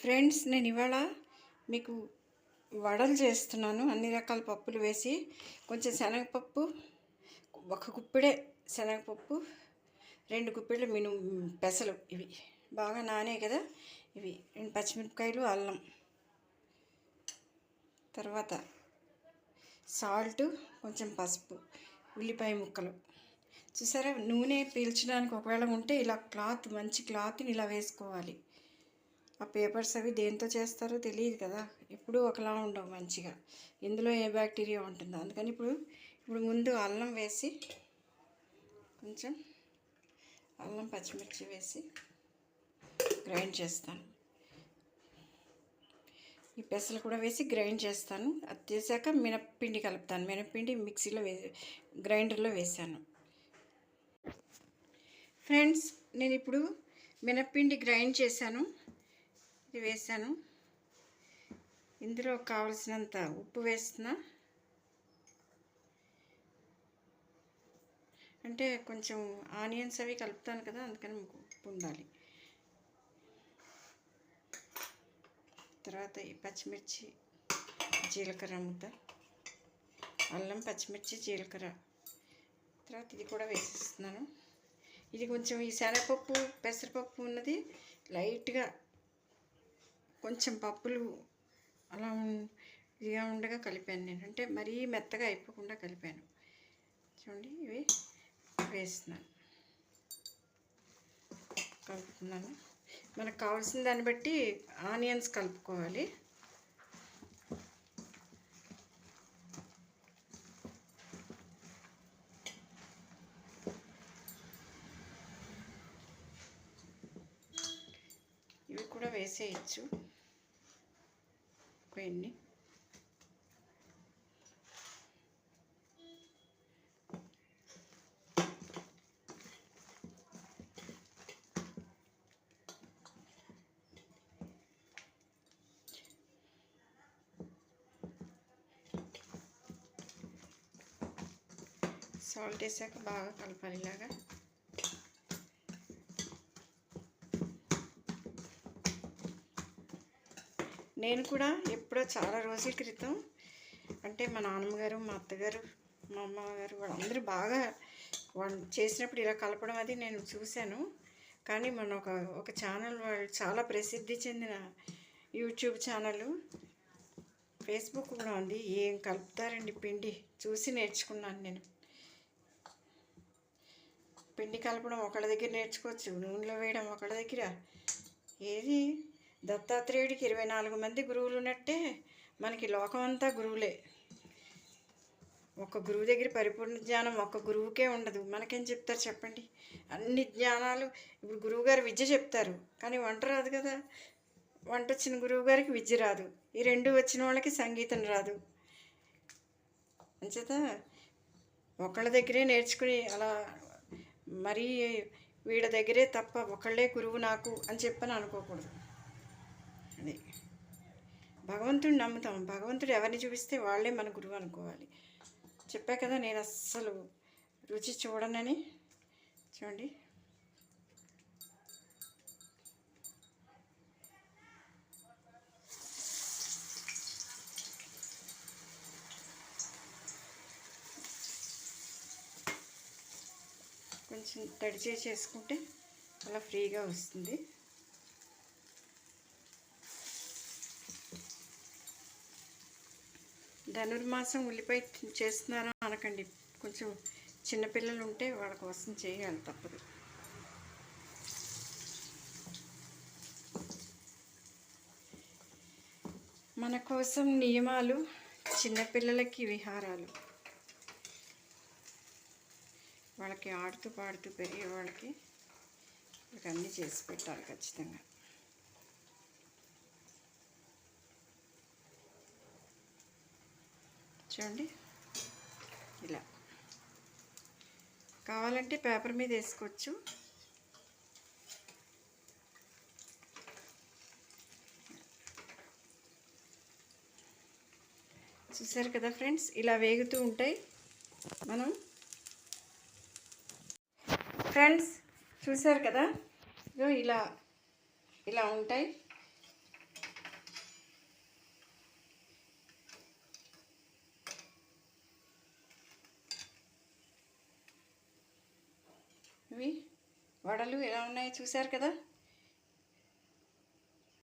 Friends, నేను ఇవాళ మీకు వడలు చేస్తున్నాను. అన్ని రకాల పప్పులు వేసి కొంచెం శనగపప్పు, ఒక గుప్పెడే శనగపప్పు, 2 గుప్పెళ్ళు పెసలు, ఇవి బాగా నానే కదా. ఇవి 2 పచ్చిమిరపకాయలు, అల్లం, తర్వాత సాల్ట్, కొంచెం పసుపు, ఉల్లిపాయ ముక్కలు. చూసారా, నూనె పీల్చడానికి ఒకవేళ ఉంటే ఇలా మంచి క్లాత్ని ఇలా వేసుకోవాలి. ఆ పేపర్స్ అవి దేంతో చేస్తారో తెలియదు కదా, ఎప్పుడూ ఒకలా ఉండవు మంచిగా. ఇందులో ఏ బ్యాక్టీరియా ఉంటుందో, అందుకని ఇప్పుడు ముందు అల్లం వేసి, కొంచెం అల్లం పచ్చిమిర్చి వేసి గ్రైండ్ చేస్తాను. ఈ పెసలు కూడా వేసి గ్రైండ్ చేస్తాను. అది చేశాక మినప్పిండి కలుపుతాను. మినప్పిండి మిక్సీలో గ్రైండర్లో వేసాను. ఫ్రెండ్స్, నేను ఇప్పుడు మినప్పిండి గ్రైండ్ చేశాను, ఇది వేసాను. ఇందులో కావలసినంత ఉప్పు వేస్తున్నా. అంటే కొంచెం ఆనియన్స్ అవి కలుపుతాను కదా, అందుకని ఉప్పు ఉండాలి. తర్వాత ఈ పచ్చిమిర్చి, జీలకర్ర ముద్ద, అల్లం, పచ్చిమిర్చి, జీలకర్ర, తర్వాత ఇది కూడా వేసేస్తున్నాను. ఇది కొంచెం ఈ శనగపప్పు, పెసరపప్పు ఉన్నది లైట్గా కొంచెం పప్పులు అలా ఇదిగా ఉండగా కలిపాను నేను. అంటే మరీ మెత్తగా అయిపోకుండా కలిపాను. చూడండి, ఇవి వేస్తున్నాను, కలుపుతున్నాను. మనకు కావాల్సిన దాన్ని బట్టి ఆనియన్స్ కలుపుకోవాలి. ఇవి కూడా వేసేయచ్చు కొన్ని. సాల్ట్ వేసాక బాగా కలపాలి ఇలాగా. నేను కూడా ఎప్పుడో చాలా రోజుల క్రితం, అంటే మా నాన్నమ్మగారు, మా అత్తగారు, మా అమ్మగారు వాళ్ళందరూ బాగా చేసినప్పుడు ఇలా కలపడం అది నేను చూశాను. కానీ మన ఒక ఛానల్, వాళ్ళు చాలా ప్రసిద్ధి చెందిన యూట్యూబ్ ఛానల్, ఫేస్బుక్ కూడా ఉంది. ఏం కలుపుతారండి పిండి, చూసి నేర్చుకున్నాను నేను. పిండి కలపడం ఒకళ్ళ దగ్గర నేర్చుకోవచ్చు, నూనెలో వేయడం ఒకళ్ళ దగ్గర. ఏది దత్తాత్రేయుడికి 24 మంది గురువులు ఉన్నట్టే మనకి లోకం అంతా గురువులే. ఒక గురువు దగ్గర పరిపూర్ణ జ్ఞానం ఒక గురువుకే ఉండదు. మనకేం చెప్తారు చెప్పండి? అన్ని జ్ఞానాలు ఇప్పుడు గురువుగారు విద్య చెప్తారు, కానీ వంట రాదు కదా. వంట వచ్చిన గురువు గారికి విద్య రాదు, ఈ 2 వచ్చిన వాళ్ళకి సంగీతం రాదు. అంచేత ఒకళ్ళ దగ్గరే నేర్చుకుని అలా మరీ వీళ్ళ దగ్గరే తప్ప ఒకళ్ళే గురువు నాకు అని చెప్పని అనుకోకూడదు. అది భగవంతుడిని నమ్ముతాం, భగవంతుడు ఎవరిని చూపిస్తే వాళ్ళే మన గురువు అనుకోవాలి. చెప్పా కదా నేను అస్సలు రుచి చూడనని. చూడండి, కొంచెం తడి చేసుకుంటే అలా ఫ్రీగా వస్తుంది. ధనుర్మాసం ఉల్లిపాయ చేస్తున్నారా అనకండి, కొంచెం చిన్నపిల్లలు ఉంటే వాళ్ళ కోసం చేయాలి, తప్పదు. మన కోసం నియమాలు, చిన్నపిల్లలకి విహారాలు. వాళ్ళకి ఆడుతూ పాడుతూ పెరిగే వాళ్ళకి అన్నీ చేసి పెట్టాలి ఖచ్చితంగా. చూడండి, ఇలా కావాలంటే పేపర్ మీద వేసుకోవచ్చు. చూసారు కదా ఫ్రెండ్స్, ఇలా వేగుతూ ఉంటాయి. మనం ఫ్రెండ్స్ చూసారు కదా, ఇలా ఇలా ఉంటాయి. ఇవి వడలు ఎలా ఉన్నాయో చూశారు కదా.